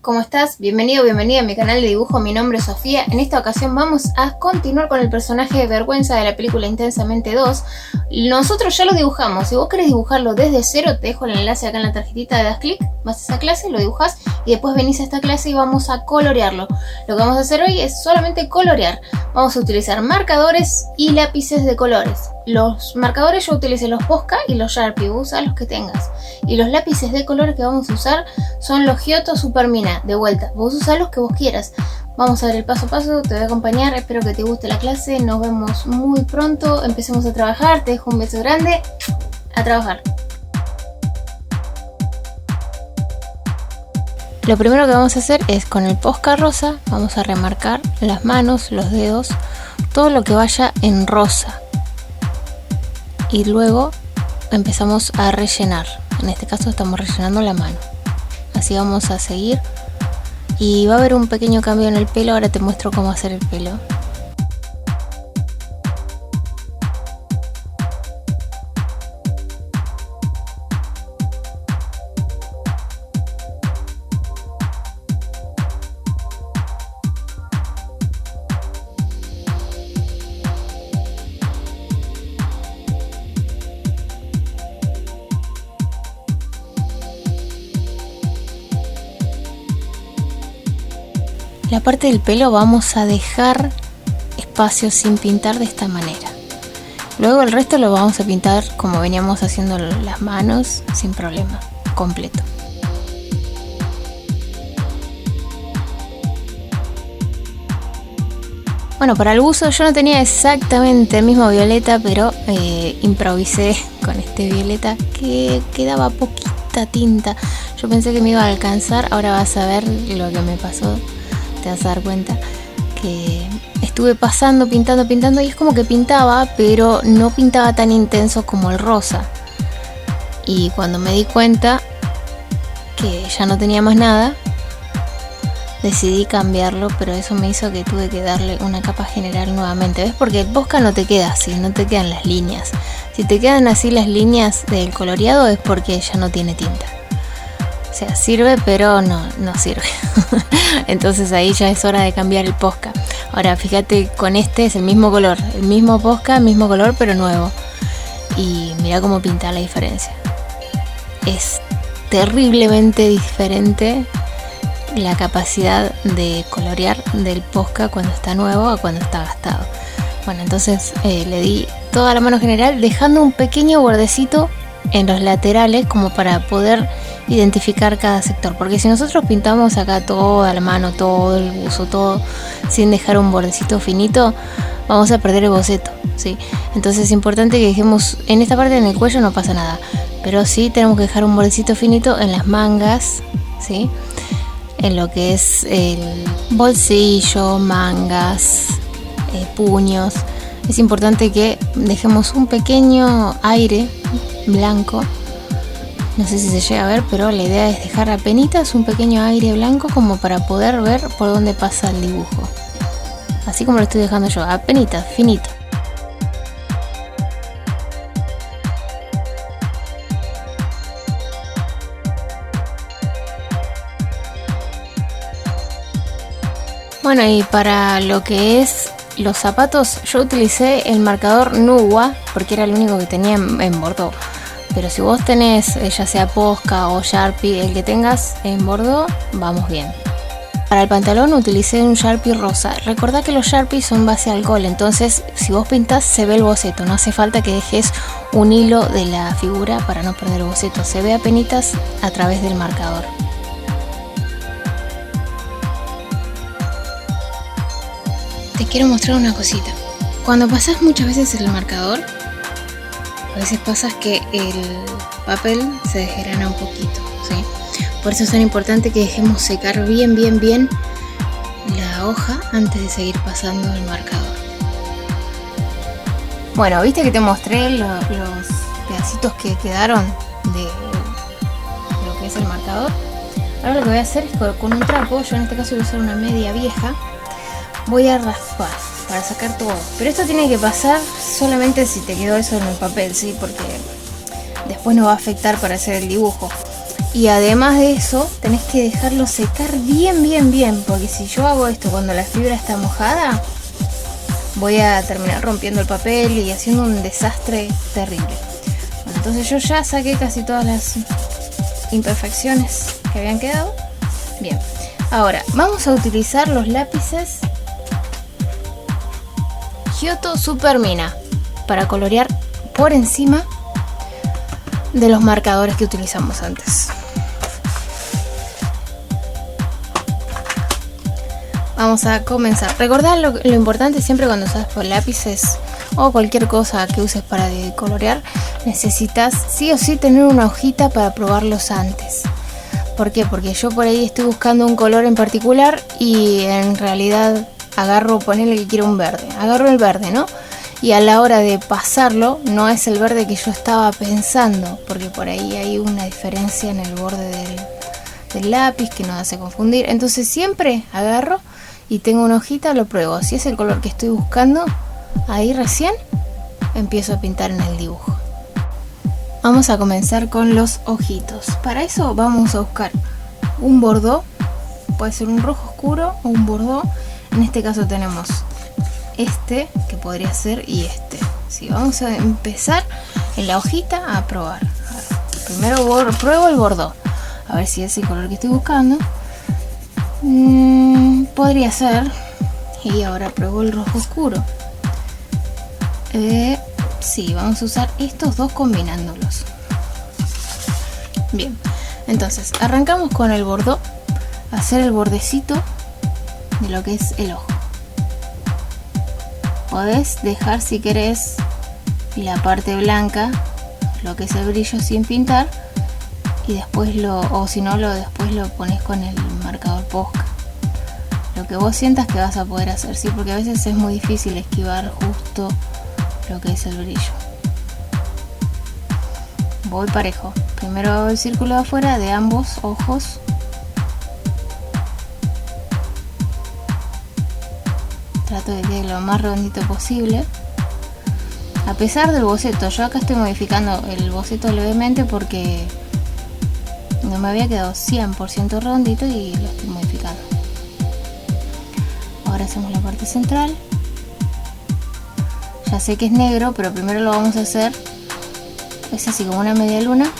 ¿Cómo estás? Bienvenido, bienvenida a mi canal de dibujo. Mi nombre es Sofía. En esta ocasión vamos a continuar con el personaje de Vergüenza de la película Intensamente 2. Nosotros ya lo dibujamos. Si vos querés dibujarlo desde cero, te dejo el enlace acá en la tarjetita, le das clic, vas a esa clase, lo dibujas y después venís a esta clase y vamos a colorearlo. Lo que vamos a hacer hoy es solamente colorear. Vamos a utilizar marcadores y lápices de colores. Los marcadores yo utilicé los Posca y los Sharpie, vos usá los que tengas. Y los lápices de color que vamos a usar son los Giotto Supermina. De vuelta, vos usá los que vos quieras. Vamos a ver el paso a paso, te voy a acompañar, espero que te guste la clase. Nos vemos muy pronto, empecemos a trabajar, te dejo un beso grande, a trabajar. Lo primero que vamos a hacer es con el Posca rosa, vamos a remarcar las manos, los dedos, todo lo que vaya en rosa. Y luego empezamos a rellenar. En este caso estamos rellenando la mano. Así vamos a seguir. Y va a haber un pequeño cambio en el pelo. Ahora te muestro cómo hacer el pelo. La parte del pelo vamos a dejar espacio sin pintar de esta manera. Luego el resto lo vamos a pintar como veníamos haciendo las manos, sin problema, completo. Bueno, para el buzo yo no tenía exactamente el mismo violeta, pero improvisé con este violeta que quedaba poquita tinta. Yo pensé que me iba a alcanzar, ahora vas a ver lo que me pasó. Te vas a dar cuenta que estuve pasando, pintando y es como que pintaba, pero no pintaba tan intenso como el rosa. Y cuando me di cuenta que ya no tenía más nada, decidí cambiarlo, pero eso me hizo que tuve que darle una capa general nuevamente. ¿Ves? Porque el Posca no te queda así, no te quedan las líneas. Si te quedan así las líneas del coloreado es porque ya no tiene tinta. O sea, sirve, pero no sirve. Entonces ahí ya es hora de cambiar el Posca. Ahora fíjate, con este es el mismo color, el mismo Posca, mismo color, pero nuevo. Y mira cómo pinta la diferencia. Es terriblemente diferente la capacidad de colorear del Posca cuando está nuevo a cuando está gastado. Bueno, entonces le di toda la mano general, dejando un pequeño bordecito en los laterales como para poder identificar cada sector, porque si nosotros pintamos acá toda la mano, todo el buzo, todo sin dejar un bordecito finito, vamos a perder el boceto, ¿sí? Entonces es importante que dejemos en esta parte, en el cuello no pasa nada, pero sí tenemos que dejar un bordecito finito en las mangas, ¿sí? En lo que es el bolsillo, mangas, puños. Es importante que dejemos un pequeño aire blanco. No sé si se llega a ver, pero la idea es dejar apenitas un pequeño aire blanco como para poder ver por dónde pasa el dibujo. Así como lo estoy dejando yo, apenitas, finito. Bueno, y para lo que es los zapatos, yo utilicé el marcador Nuwa porque era el único que tenía en Bordeaux. Pero si vos tenés ya sea Posca o Sharpie, el que tengas en Bordeaux, vamos bien. Para el pantalón utilicé un Sharpie rosa. Recordá que los Sharpie son base alcohol, entonces si vos pintás se ve el boceto. No hace falta que dejes un hilo de la figura para no perder el boceto. Se ve apenitas a través del marcador. Te quiero mostrar una cosita. Cuando pasás muchas veces el marcador, a veces pasa que el papel se desgrana un poquito, ¿sí? Por eso es tan importante que dejemos secar bien la hoja antes de seguir pasando el marcador. Bueno, viste que te mostré los pedacitos que quedaron de lo que es el marcador. Ahora lo que voy a hacer es con un trapo, yo en este caso voy a usar una media vieja, voy a raspar para sacar todo, pero esto tiene que pasar solamente si te quedó eso en el papel, ¿sí? Porque después no va a afectar para hacer el dibujo. Y además de eso, tenés que dejarlo secar bien, bien, bien. Porque si yo hago esto cuando la fibra está mojada, voy a terminar rompiendo el papel y haciendo un desastre terrible. Bueno, entonces yo ya saqué casi todas las imperfecciones que habían quedado. Bien, ahora vamos a utilizar los lápices Giotto Supermina para colorear por encima de los marcadores que utilizamos antes. Vamos a comenzar. Recordad lo importante siempre cuando usas lápices o cualquier cosa que uses para colorear, necesitas sí o sí tener una hojita para probarlos antes. ¿Por qué? Porque yo por ahí estoy buscando un color en particular y en realidad agarro, ponele que quiero un verde, agarro el verde, ¿no? Y a la hora de pasarlo no es el verde que yo estaba pensando, porque por ahí hay una diferencia en el borde del lápiz que nos hace confundir. Entonces siempre agarro y tengo una hojita, lo pruebo. Si es el color que estoy buscando, ahí recién empiezo a pintar en el dibujo. Vamos a comenzar con los ojitos. Para eso vamos a buscar un bordó, puede ser un rojo oscuro o un bordó. En este caso tenemos este, que podría ser, y este. Sí, vamos a empezar en la hojita a probar. Primero pruebo el bordó, a ver si es el color que estoy buscando. Podría ser. Y ahora pruebo el rojo oscuro. Sí, vamos a usar estos dos combinándolos. Bien, entonces arrancamos con el bordó, hacer el bordecito de lo que es el ojo. Podés dejar, si querés, la parte blanca, lo que es el brillo, sin pintar, y después después lo pones con el marcador Posca. Lo que vos sientas que vas a poder hacer, sí, porque a veces es muy difícil esquivar justo lo que es el brillo. Voy parejo. Primero hago el círculo de afuera de ambos ojos. Trato de que quede lo más redondito posible. A pesar del boceto, yo acá estoy modificando el boceto levemente porque no me había quedado 100% redondito y lo estoy modificando. Ahora hacemos la parte central. Ya sé que es negro, pero primero lo vamos a hacer, es así como una media luna.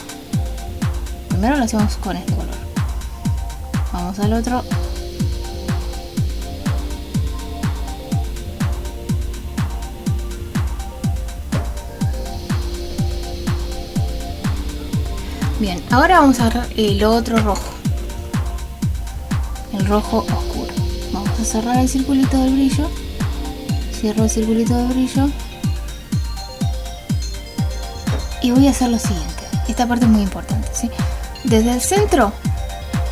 Primero lo hacemos con este color. Vamos al otro. Bien, ahora vamos a agarrar el otro rojo, el rojo oscuro. Vamos a cerrar el circulito del brillo. Cierro el circulito de brillo y voy a hacer lo siguiente. Esta parte es muy importante, ¿sí? Desde el centro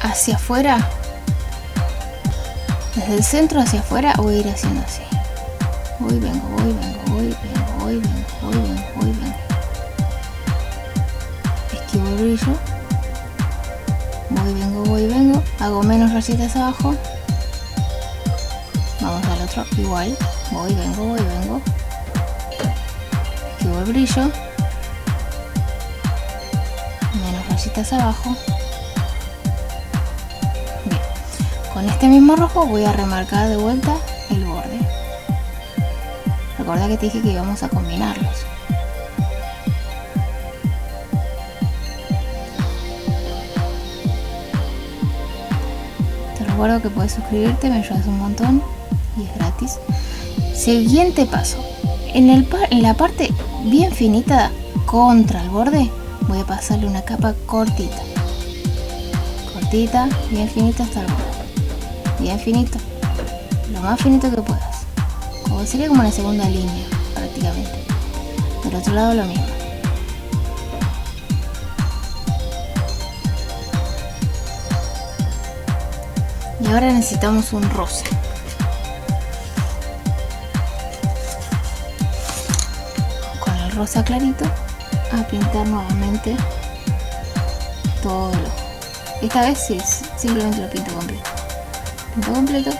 hacia afuera, voy a ir haciendo así. Voy, vengo, voy, vengo, voy, vengo, voy, vengo, voy, vengo, voy, vengo. Esquivo el brillo. Voy, vengo. Hago menos rayitas abajo. Vamos al otro, igual. Voy, vengo. Esquivo el brillo. Menos rayitas abajo. Bien. Con este mismo rojo voy a remarcar de vuelta el borde. Recuerda que te dije que íbamos a combinarlos. Te recuerdo que puedes suscribirte, me ayudas un montón y es gratis. Siguiente paso. En la parte bien finita contra el borde voy a pasarle una capa cortita, bien finita hasta el borde, bien finito, lo más finito que puedas, como sería como una segunda línea prácticamente. Del otro lado lo mismo. Y ahora necesitamos un rosa. Con el rosa clarito a pintar nuevamente todo el ojo. Esta vez sí, simplemente lo pinto completo.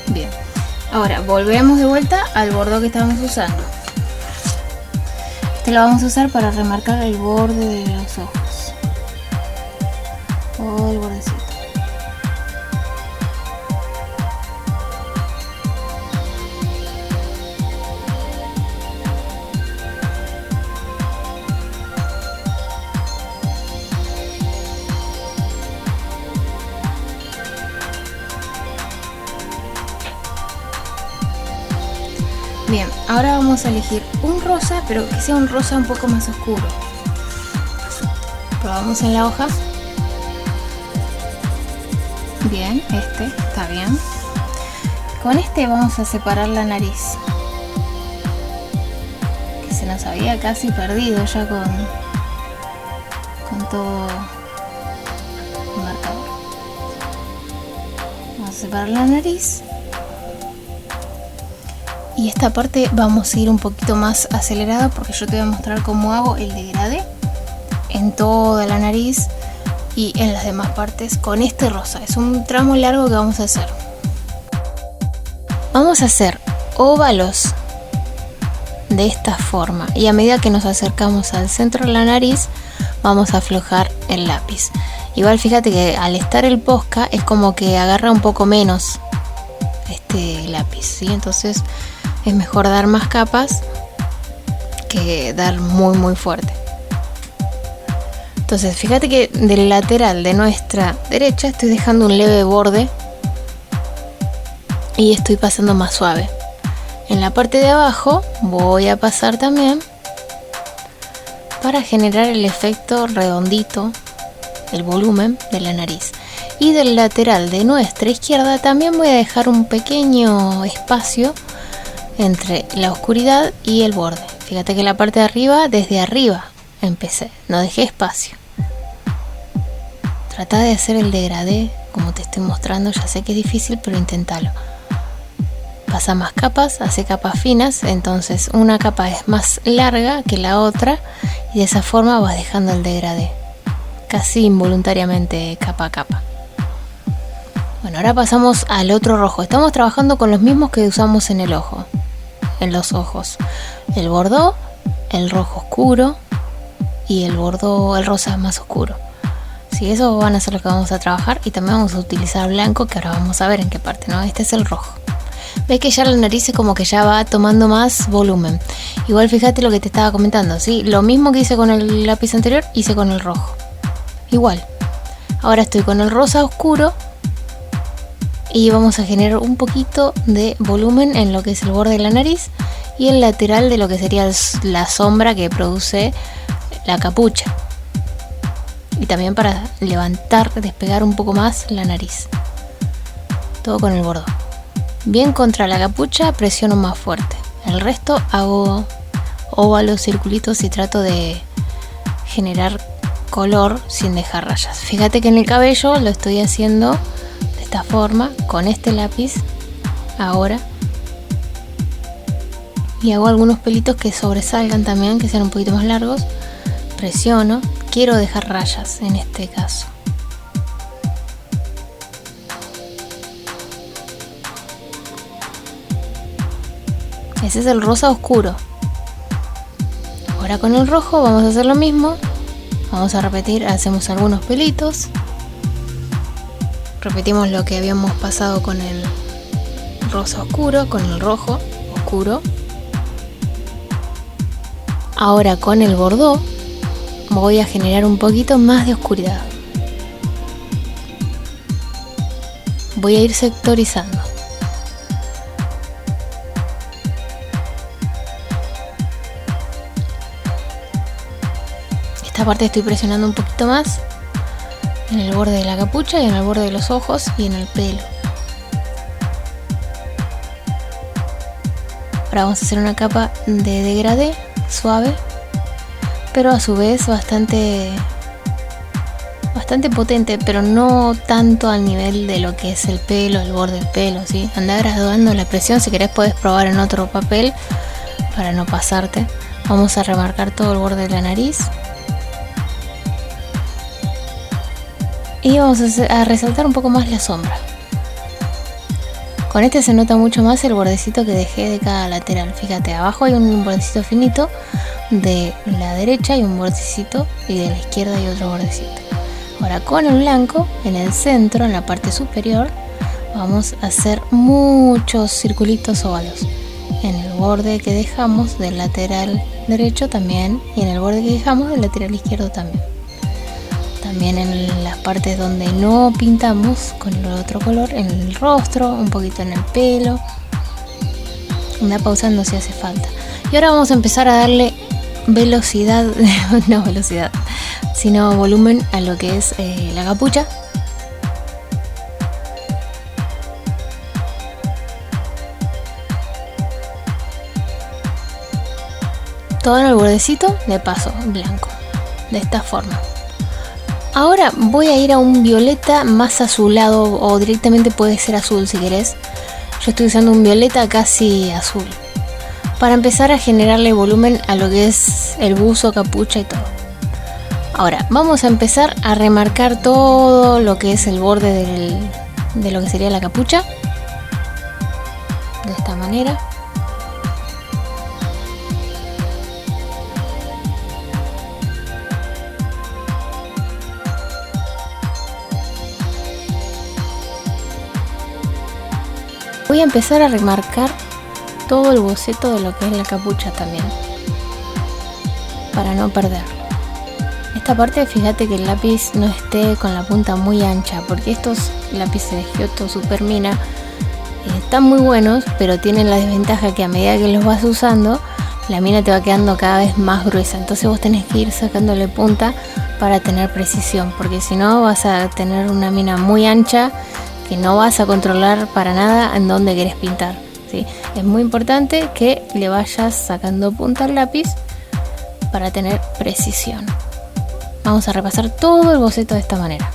Bien, ahora volvemos de vuelta al bordó que estábamos usando. Este lo vamos a usar para remarcar el borde de los ojos. O el bordecito. Bien, ahora vamos a elegir un rosa, pero que sea un rosa un poco más oscuro. Probamos en la hoja. Bien, este está bien. Con este vamos a separar la nariz, que se nos había casi perdido ya con todo el marcador. Vamos a separar la nariz. Y esta parte vamos a ir un poquito más acelerada porque yo te voy a mostrar cómo hago el degradé en toda la nariz y en las demás partes con este rosa. Es un tramo largo que vamos a hacer. Vamos a hacer óvalos de esta forma y a medida que nos acercamos al centro de la nariz vamos a aflojar el lápiz. Igual fíjate que al estar el Posca es como que agarra un poco menos este lápiz, ¿sí? Entonces es mejor dar más capas que dar muy fuerte. Entonces fíjate que del lateral de nuestra derecha estoy dejando un leve borde y estoy pasando más suave. En la parte de abajo voy a pasar también para generar el efecto redondito, el volumen de la nariz. Y del lateral de nuestra izquierda también voy a dejar un pequeño espacio entre la oscuridad y el borde. Fíjate que la parte de arriba, desde arriba empecé, no dejé espacio. Trata de hacer el degradé como te estoy mostrando, ya sé que es difícil, pero inténtalo. Pasa más capas, hace capas finas, entonces una capa es más larga que la otra y de esa forma vas dejando el degradé, casi involuntariamente, capa a capa. Bueno, ahora pasamos al otro rojo. Estamos trabajando con los mismos que usamos en el ojo, en los ojos. El bordó, el rojo oscuro y el bordó, el rosa más oscuro. Sí, eso van a ser lo que vamos a trabajar y también vamos a utilizar blanco, que ahora vamos a ver en qué parte, ¿no? Este es el rojo. Ves que ya la nariz es como que ya va tomando más volumen. Igual fíjate lo que te estaba comentando, ¿sí? Lo mismo que hice con el lápiz anterior, hice con el rojo. Igual. Ahora estoy con el rosa oscuro y vamos a generar un poquito de volumen en lo que es el borde de la nariz y el lateral de lo que sería la sombra que produce la capucha, y también para levantar, despegar un poco más la nariz. Todo con el bordón. Bien contra la capucha presiono más fuerte. El resto hago óvalos, circulitos y trato de generar color sin dejar rayas. Fíjate que en el cabello lo estoy haciendo de esta forma con este lápiz ahora, y hago algunos pelitos que sobresalgan también, que sean un poquito más largos. Presiono, quiero dejar rayas en este caso. Ese es el rosa oscuro. Ahora con el rojo vamos a hacer lo mismo. Vamos a repetir, hacemos algunos pelitos. Repetimos lo que habíamos pasado con el rosa oscuro, con el rojo oscuro. Ahora con el bordó voy a generar un poquito más de oscuridad. Voy a ir sectorizando. Esta parte estoy presionando un poquito más en el borde de la capucha y en el borde de los ojos y en el pelo. Ahora vamos a hacer una capa de degradé suave, pero a su vez bastante potente, pero no tanto al nivel de lo que es el pelo, el borde del pelo, ¿sí? Anda graduando la presión. Si querés podés probar en otro papel para no pasarte. Vamos a remarcar todo el borde de la nariz y vamos a resaltar un poco más la sombra. Con este se nota mucho más el bordecito que dejé de cada lateral. Fíjate, abajo hay un bordecito finito, de la derecha hay un bordecito y de la izquierda hay otro bordecito. Ahora con el blanco, en el centro, en la parte superior, vamos a hacer muchos circulitos óvalos. En el borde que dejamos del lateral derecho también, y en el borde que dejamos del lateral izquierdo también. También en las partes donde no pintamos con el otro color, en el rostro, un poquito en el pelo. Anda pausando si hace falta. Y ahora vamos a empezar a darle velocidad, no velocidad, sino volumen a lo que es la capucha. Todo en el bordecito de paso blanco, de esta forma. Ahora voy a ir a un violeta más azulado, o directamente puede ser azul si querés. Yo estoy usando un violeta casi azul para empezar a generarle volumen a lo que es el buzo, capucha y todo. Ahora vamos a empezar a remarcar todo lo que es el borde de lo que sería la capucha, de esta manera. Voy a empezar a remarcar todo el boceto de lo que es la capucha también, para no perderlo. Esta parte, fíjate que el lápiz no esté con la punta muy ancha, porque estos lápices de Giotto Supermina están muy buenos, pero tienen la desventaja que a medida que los vas usando, la mina te va quedando cada vez más gruesa. Entonces vos tenés que ir sacándole punta para tener precisión, porque si no vas a tener una mina muy ancha que no vas a controlar para nada en dónde querés pintar, ¿sí? Es muy importante que le vayas sacando punta al lápiz para tener precisión. Vamos a repasar todo el boceto de esta manera.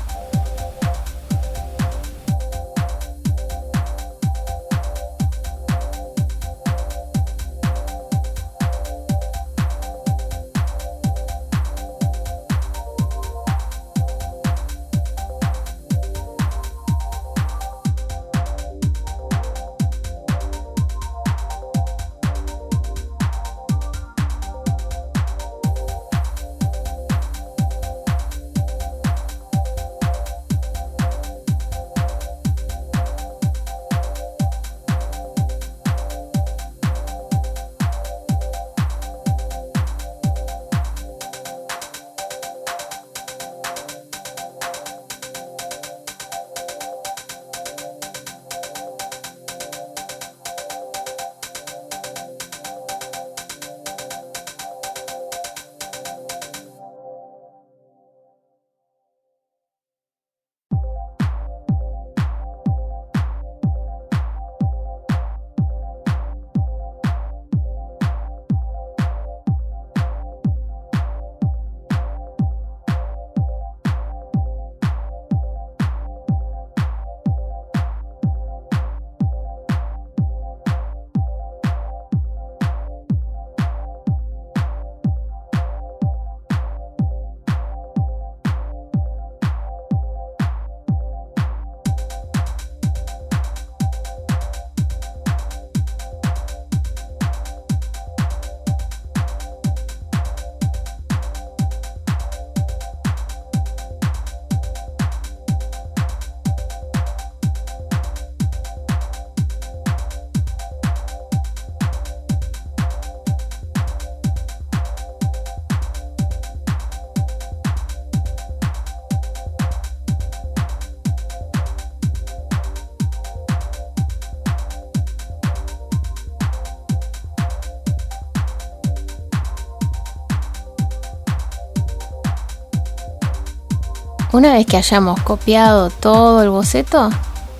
Una vez que hayamos copiado todo el boceto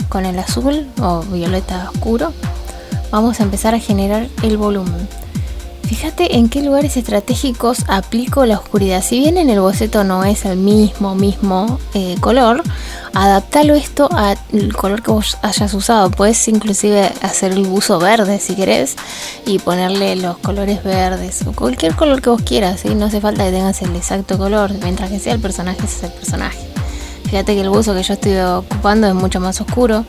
con el azul o violeta oscuro, vamos a empezar a generar el volumen. Fíjate en qué lugares estratégicos aplico la oscuridad. Si bien en el boceto no es el mismo color, adaptalo esto al color que vos hayas usado. Puedes inclusive hacer el buzo verde si querés y ponerle los colores verdes o cualquier color que vos quieras, ¿sí? No hace falta que tengas el exacto color, mientras que sea el personaje, ese es el personaje. Fíjate que el buzo que yo estoy ocupando es mucho más oscuro,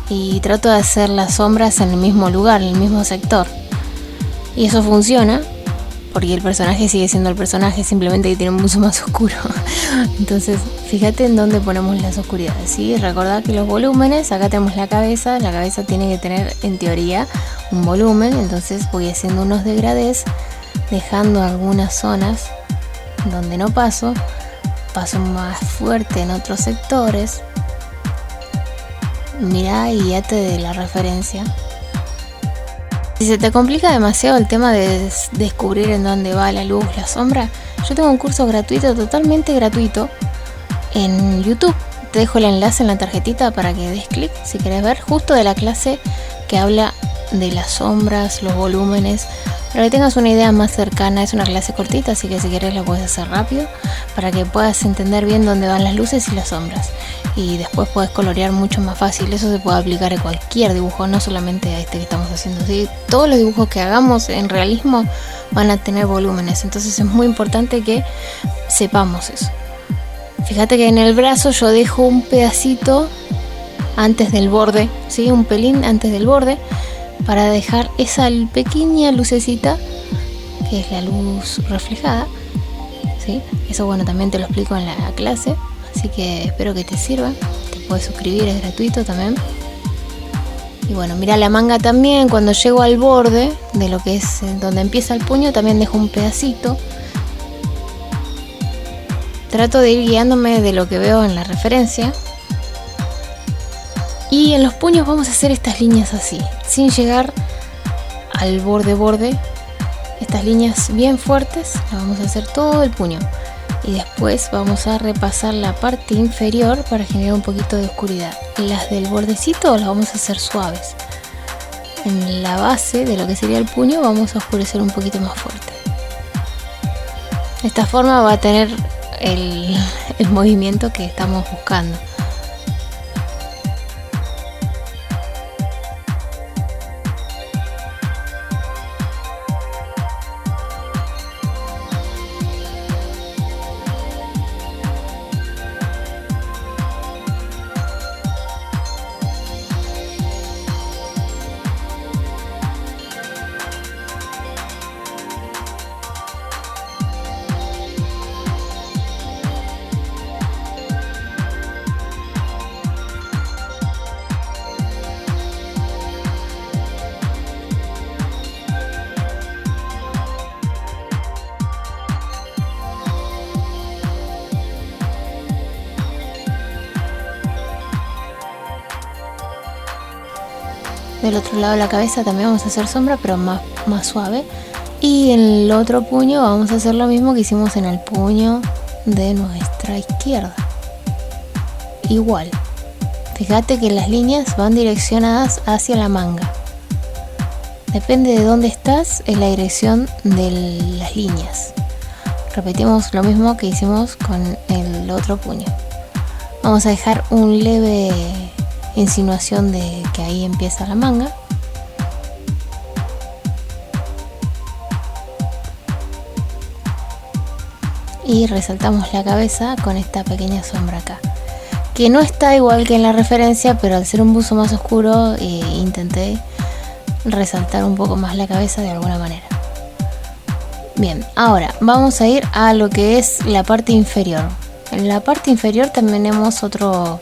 y trato de hacer las sombras en el mismo lugar, en el mismo sector. Y eso funciona porque el personaje sigue siendo el personaje, simplemente que tiene un buzo más oscuro. Entonces, fíjate en dónde ponemos las oscuridades, ¿sí? Recordad que los volúmenes, acá tenemos la cabeza tiene que tener en teoría un volumen, entonces voy haciendo unos degradés, dejando algunas zonas donde no paso más fuerte en otros sectores. Mirá y guíate de la referencia. Si se te complica demasiado el tema de descubrir en dónde va la luz, la sombra, yo tengo un curso gratuito, totalmente gratuito, en YouTube. Te dejo el enlace en la tarjetita para que des clic si querés ver, justo de la clase que habla de las sombras, los volúmenes, para que tengas una idea más cercana. Es una clase cortita, así que si querés la puedes hacer rápido, para que puedas entender bien dónde van las luces y las sombras. Y después puedes colorear mucho más fácil. Eso se puede aplicar a cualquier dibujo, no solamente a este que estamos haciendo, ¿sí? Todos los dibujos que hagamos en realismo van a tener volúmenes, entonces es muy importante que sepamos eso. Fíjate que en el brazo yo dejo un pedacito antes del borde, ¿sí? Un pelín antes del borde, para dejar esa pequeña lucecita que es la luz reflejada, ¿sí? Eso, bueno, también te lo explico en la clase, así que espero que te sirva. Te puedes suscribir, es gratuito también. Y bueno, mira la manga también, cuando llego al borde de lo que es donde empieza el puño, también dejo un pedacito. Trato de ir guiándome de lo que veo en la referencia. Y en los puños vamos a hacer estas líneas así, sin llegar al borde. Estas líneas bien fuertes las vamos a hacer todo el puño. Y después vamos a repasar la parte inferior para generar un poquito de oscuridad. Las del bordecito las vamos a hacer suaves. En la base de lo que sería el puño vamos a oscurecer un poquito más fuerte. De esta forma va a tener el movimiento que estamos buscando. Del otro lado de la cabeza también vamos a hacer sombra, pero más suave. Y en el otro puño vamos a hacer lo mismo que hicimos en el puño de nuestra izquierda. Igual. Fíjate que las líneas van direccionadas hacia la manga. Depende de dónde estás, es la dirección de las líneas. Repetimos lo mismo que hicimos con el otro puño. Vamos a dejar un leve insinuación de que ahí empieza la manga. Y resaltamos la cabeza con esta pequeña sombra acá, que no está igual que en la referencia, pero al ser un buzo más oscuro intenté resaltar un poco más la cabeza de alguna manera. Bien, ahora vamos a ir a lo que es la parte inferior. En la parte inferior también tenemos otro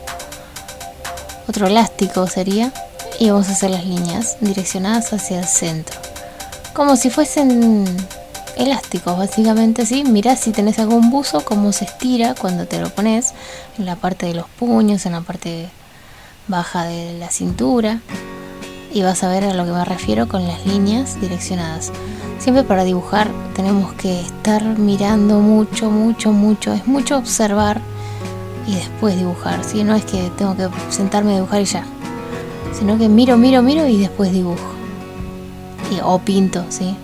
elástico sería, y vamos a hacer las líneas direccionadas hacia el centro, como si fuesen elásticos básicamente, ¿sí? Mirá si tenés algún buzo cómo se estira cuando te lo pones en la parte de los puños, en la parte baja de la cintura, y vas a ver a lo que me refiero con las líneas direccionadas. Siempre para dibujar tenemos que estar mirando mucho, es mucho observar y después dibujar, ¿sí? No es que tengo que sentarme a dibujar y ya, sino que miro y después dibujo o pinto, ¿sí?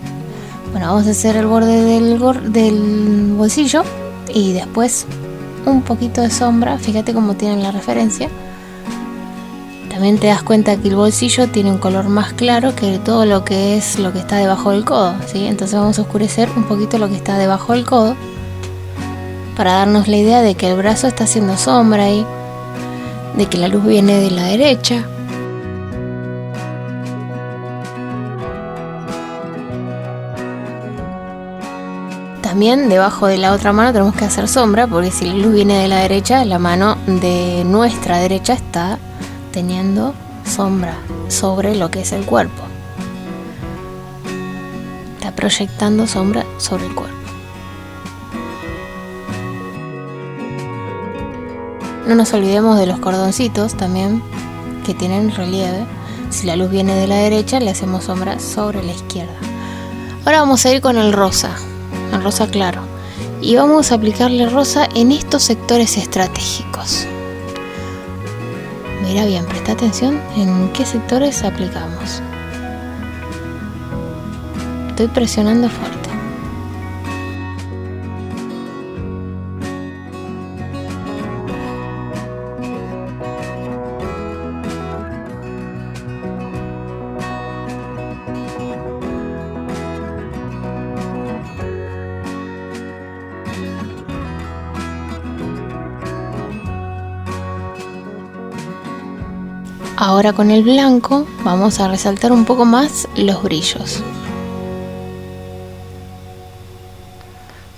Bueno, vamos a hacer el borde del bolsillo y después un poquito de sombra. Fíjate cómo tienen la referencia. También te das cuenta que el bolsillo tiene un color más claro que todo lo que está debajo del codo, ¿sí? Entonces vamos a oscurecer un poquito lo que está debajo del codo, para darnos la idea de que el brazo está haciendo sombra ahí, de que la luz viene de la derecha. también debajo de la otra mano tenemos que hacer sombra, porque si la luz viene de la derecha, la mano de nuestra derecha está teniendo sombra sobre lo que es el cuerpo. Está proyectando sombra sobre el cuerpo. No nos olvidemos de los cordoncitos también, que tienen relieve. Si la luz viene de la derecha, le hacemos sombra sobre la izquierda. Ahora vamos a ir con el rosa claro. Y vamos a aplicarle rosa en estos sectores estratégicos. Mira bien, presta atención en qué sectores aplicamos. Estoy presionando fuerte. Ahora con el blanco vamos a resaltar un poco más los brillos.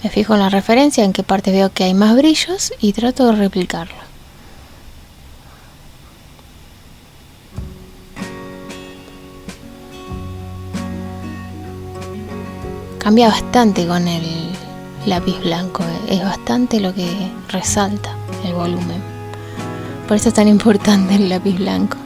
Me fijo en la referencia, en qué parte veo que hay más brillos y trato de replicarlo. Cambia bastante con el lápiz blanco, es bastante lo que resalta el volumen. Por eso es tan importante el lápiz blanco.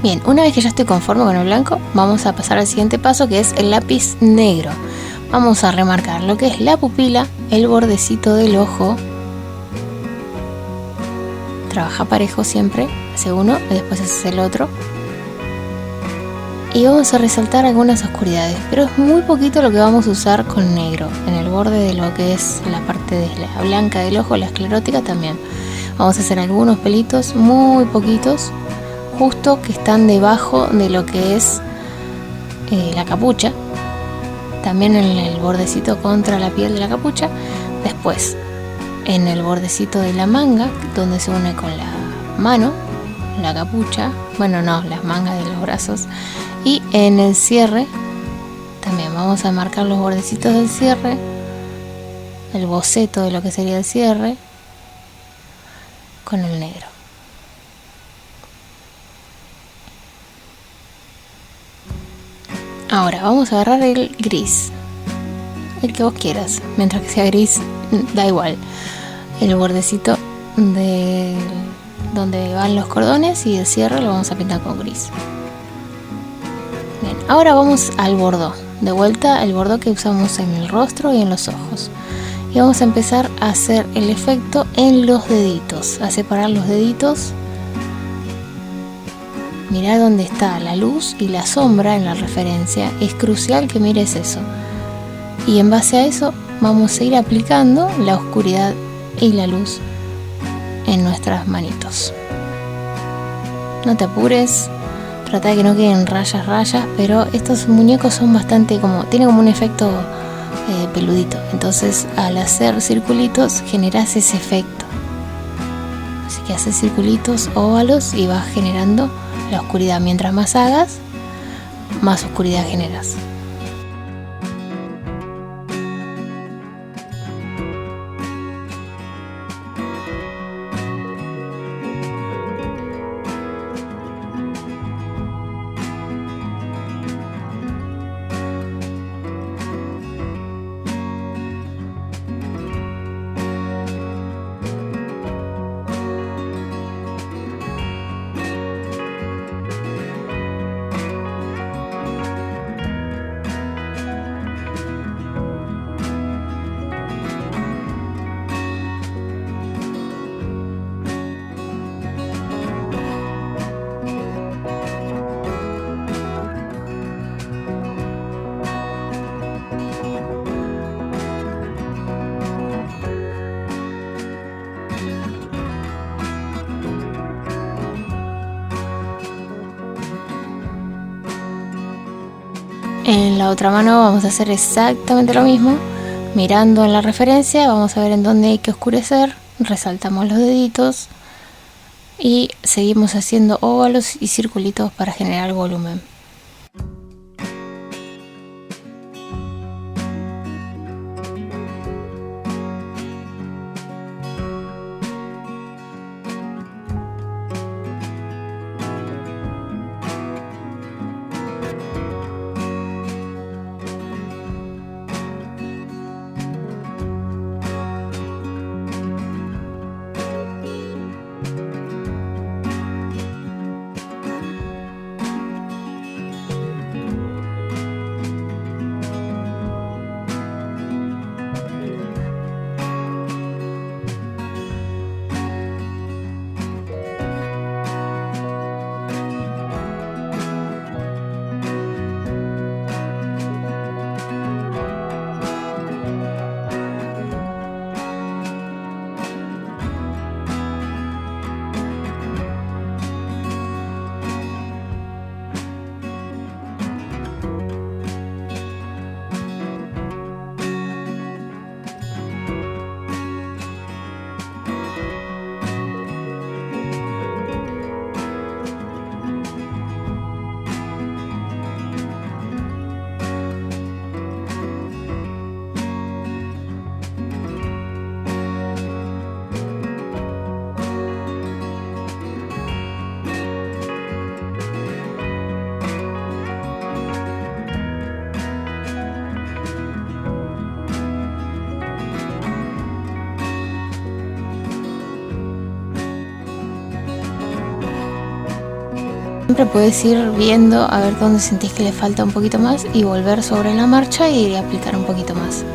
Bien, una vez que ya estoy conforme con el blanco, vamos a pasar al siguiente paso, que es el lápiz negro. Vamos a remarcar lo que es la pupila, el bordecito del ojo. Trabaja parejo siempre, hace uno y después hace el otro. Y vamos a resaltar algunas oscuridades, pero es muy poquito lo que vamos a usar con negro. En el borde de lo que es la parte de la blanca del ojo, la esclerótica también. Vamos a hacer algunos pelitos muy poquitos, justo que están debajo de lo que es la capucha, también en el bordecito contra la piel de la capucha, después en el bordecito de la manga, donde se une con la mano, la capucha, bueno no, las mangas de los brazos, y en el cierre también vamos a marcar los bordecitos del cierre, el boceto de lo que sería el cierre, con el negro. Ahora vamos a agarrar el gris, el que vos quieras, mientras que sea gris da igual. El bordecito de donde van los cordones y el cierre lo vamos a pintar con gris. Bien, ahora vamos al bordó, de vuelta el bordó que usamos en el rostro y en los ojos. Y vamos a empezar a hacer el efecto en los deditos, a separar los deditos. Mirá dónde está la luz y la sombra en la referencia. Es crucial que mires eso. Y en base a eso vamos a ir aplicando la oscuridad y la luz en nuestras manitos. No te apures, trata de que no queden rayas, pero estos muñecos son bastante tienen como un efecto peludito. Entonces al hacer circulitos generas ese efecto. Así que haces circulitos óvalos y vas generando la oscuridad. Mientras más hagas, más oscuridad generas. En la otra mano vamos a hacer exactamente lo mismo. Mirando en la referencia vamos a ver en dónde hay que oscurecer, resaltamos los deditos y seguimos haciendo óvalos y circulitos para generar volumen. Siempre puedes ir viendo a ver dónde sentís que le falta un poquito más y volver sobre la marcha y aplicar un poquito más.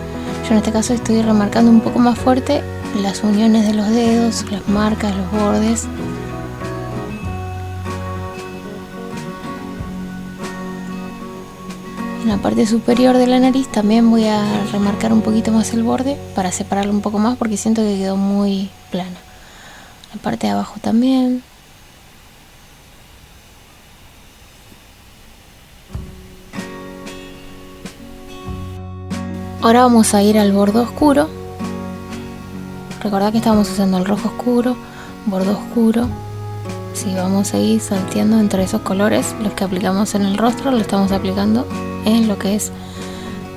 Yo en este caso estoy remarcando un poco más fuerte las uniones de los dedos, las marcas, los bordes. En la parte superior de la nariz también voy a remarcar un poquito más el borde para separarlo un poco más porque siento que quedó muy plana. La parte de abajo también. Ahora vamos a ir al borde oscuro. Recordad que estamos usando el rojo oscuro, borde oscuro. Si vamos a ir salteando entre esos colores, los que aplicamos en el rostro, lo estamos aplicando en lo que es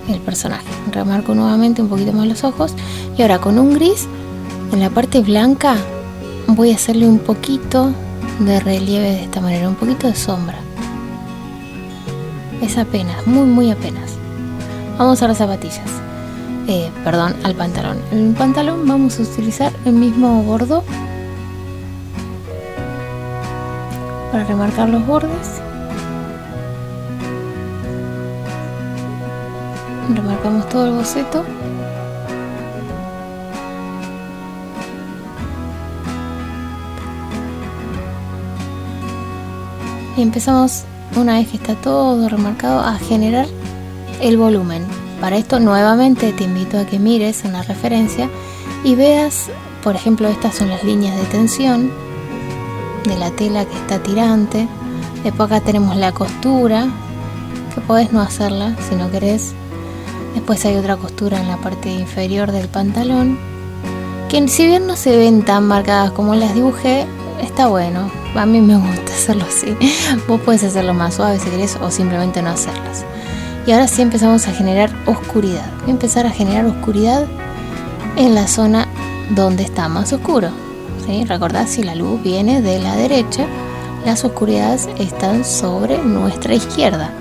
el personaje. Remarco nuevamente un poquito más los ojos. Y ahora con un gris, en la parte blanca, voy a hacerle un poquito de relieve de esta manera, un poquito de sombra. Es apenas, muy apenas. Vamos a las zapatillas. Al pantalón. En el pantalón vamos a utilizar el mismo bordo para remarcar los bordes. Remarcamos todo el boceto. Y empezamos, una vez que está todo remarcado, a generar el volumen. Para esto nuevamente te invito a que mires en la referencia y veas, por ejemplo, estas son las líneas de tensión de la tela que está tirante. Después acá tenemos la costura, que podés no hacerla si no querés. Después hay otra costura en la parte inferior del pantalón, que si bien no se ven tan marcadas como las dibujé, está bueno. A mí me gusta hacerlo así. Vos podés hacerlo más suave si querés o simplemente no hacerlas. Y ahora sí empezamos a generar oscuridad. Voy a empezar a generar oscuridad en la zona donde está más oscuro. ¿Sí? Recordad, si la luz viene de la derecha, las oscuridades están sobre nuestra izquierda.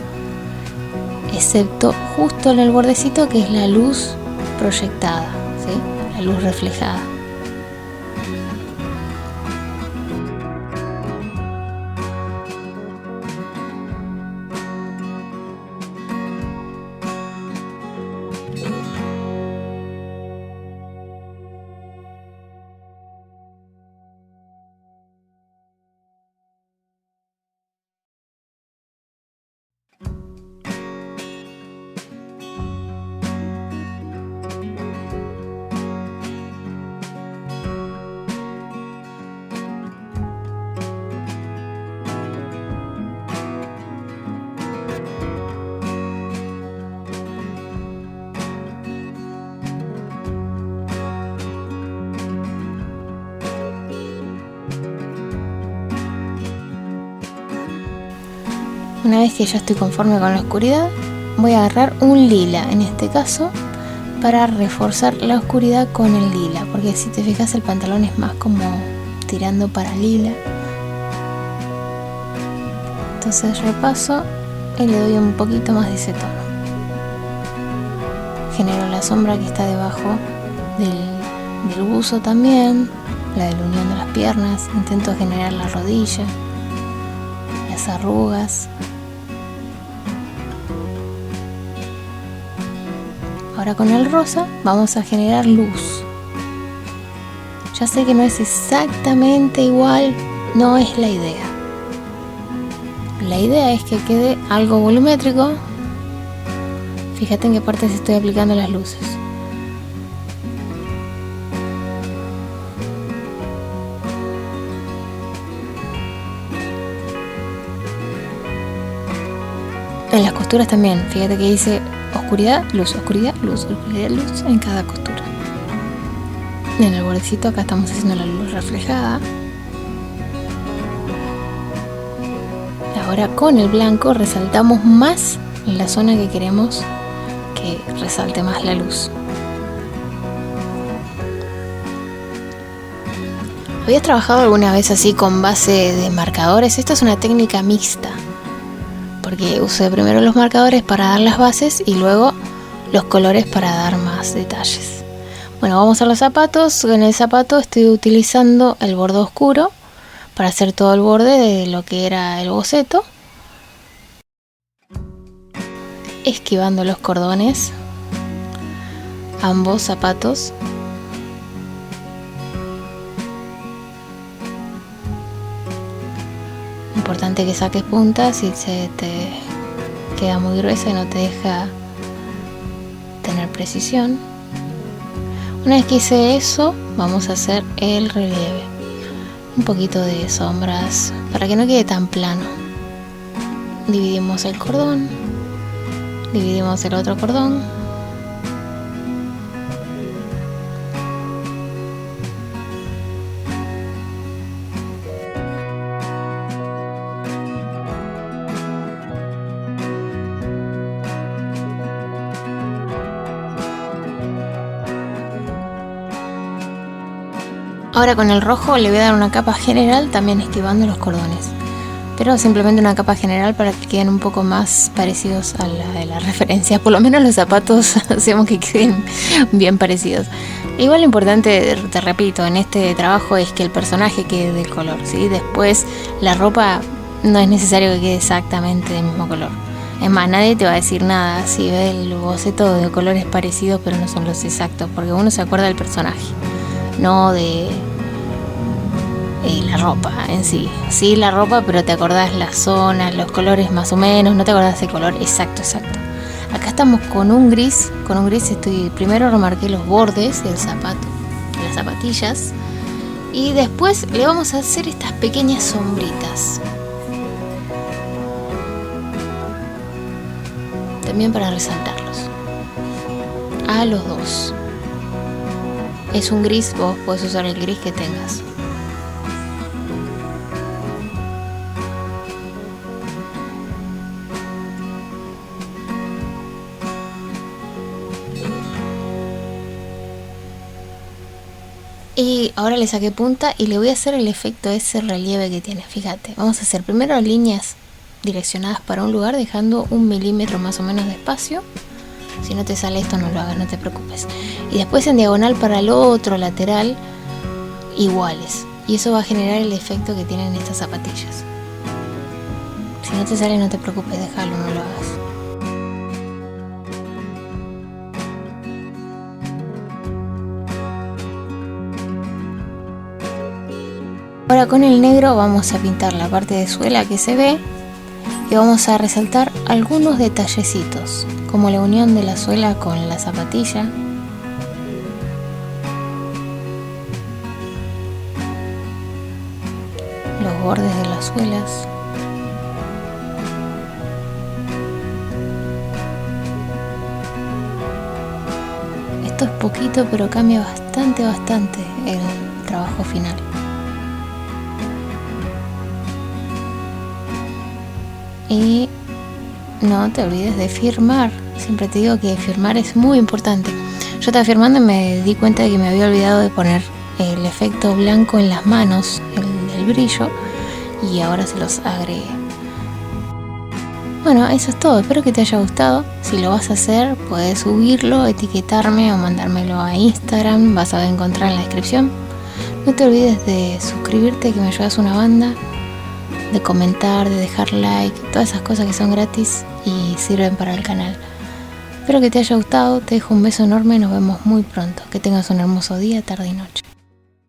Excepto justo en el bordecito que es la luz proyectada, ¿sí? La luz reflejada. Una vez que ya estoy conforme con la oscuridad, voy a agarrar un lila, en este caso, para reforzar la oscuridad con el lila, porque si te fijas el pantalón es más como tirando para lila. Entonces repaso y le doy un poquito más de ese tono. Genero la sombra que está debajo del buzo también, la de la unión de las piernas. Intento generar la rodilla, las arrugas. Ahora con el rosa vamos a generar luz. Ya sé que no es exactamente igual, no es la idea. La idea es que quede algo volumétrico. Fíjate en qué partes estoy aplicando las luces. En las costuras también, fíjate que dice oscuridad, luz, oscuridad, luz, oscuridad, luz en cada costura. En el bordecito acá estamos haciendo la luz reflejada. Ahora con el blanco resaltamos más la zona que queremos que resalte más la luz. ¿Habías trabajado alguna vez así con base de marcadores? Esta es una técnica mixta, porque usé primero los marcadores para dar las bases y luego los colores para dar más detalles. Bueno, vamos a los zapatos. En el zapato estoy utilizando el borde oscuro para hacer todo el borde de lo que era el boceto, esquivando los cordones, ambos zapatos. Importante que saques puntas si se te queda muy gruesa y no te deja tener precisión. Una vez que hice eso, vamos a hacer el relieve. Un poquito de sombras para que no quede tan plano. Dividimos el cordón, dividimos el otro cordón. Ahora con el rojo le voy a dar una capa general, también esquivando los cordones, pero simplemente una capa general para que queden un poco más parecidos a la de la referencia. Por lo menos los zapatos hacemos que queden bien parecidos. Igual lo importante, te repito, en este trabajo es que el personaje quede del color, ¿sí? Después la ropa no es necesario que quede exactamente del mismo color. Es más, nadie te va a decir nada si ve el boceto de colores parecidos pero no son los exactos, porque uno se acuerda del personaje, no de la ropa en sí. Sí, la ropa, pero te acordás las zonas, los colores más o menos, no te acordás del color exacto. Acá estamos con un gris. Primero remarqué los bordes del zapato, las zapatillas, y después le vamos a hacer estas pequeñas sombritas, también para resaltarlos a los dos. Es un gris, vos podés usar el gris que tengas. Y ahora le saqué punta y le voy a hacer el efecto, ese relieve que tiene. Fíjate, vamos a hacer primero líneas direccionadas para un lugar, dejando 1 milímetro más o menos de espacio. Si no te sale esto, no lo hagas, no te preocupes. Y después en diagonal para el otro lateral, iguales. Y eso va a generar el efecto que tienen estas zapatillas. Si no te sale, no te preocupes, déjalo, no lo hagas. Ahora con el negro vamos a pintar la parte de suela que se ve y vamos a resaltar algunos detallecitos, como la unión de la suela con la zapatilla, los bordes de las suelas, esto es poquito pero cambia bastante el trabajo final. y no te olvides de firmar. Siempre te digo que firmar es muy importante. Yo estaba firmando y me di cuenta de que me había olvidado de poner el efecto blanco en las manos, el brillo, y ahora se los agregué. Bueno, eso es todo, espero que te haya gustado. Si lo vas a hacer, puedes subirlo, etiquetarme o mandármelo a Instagram, vas a encontrar en la descripción. No te olvides de suscribirte, que me ayudas una banda, de comentar, de dejar like, todas esas cosas que son gratis y sirven para el canal. Espero que te haya gustado, te dejo un beso enorme, nos vemos muy pronto. Que tengas un hermoso día, tarde y noche.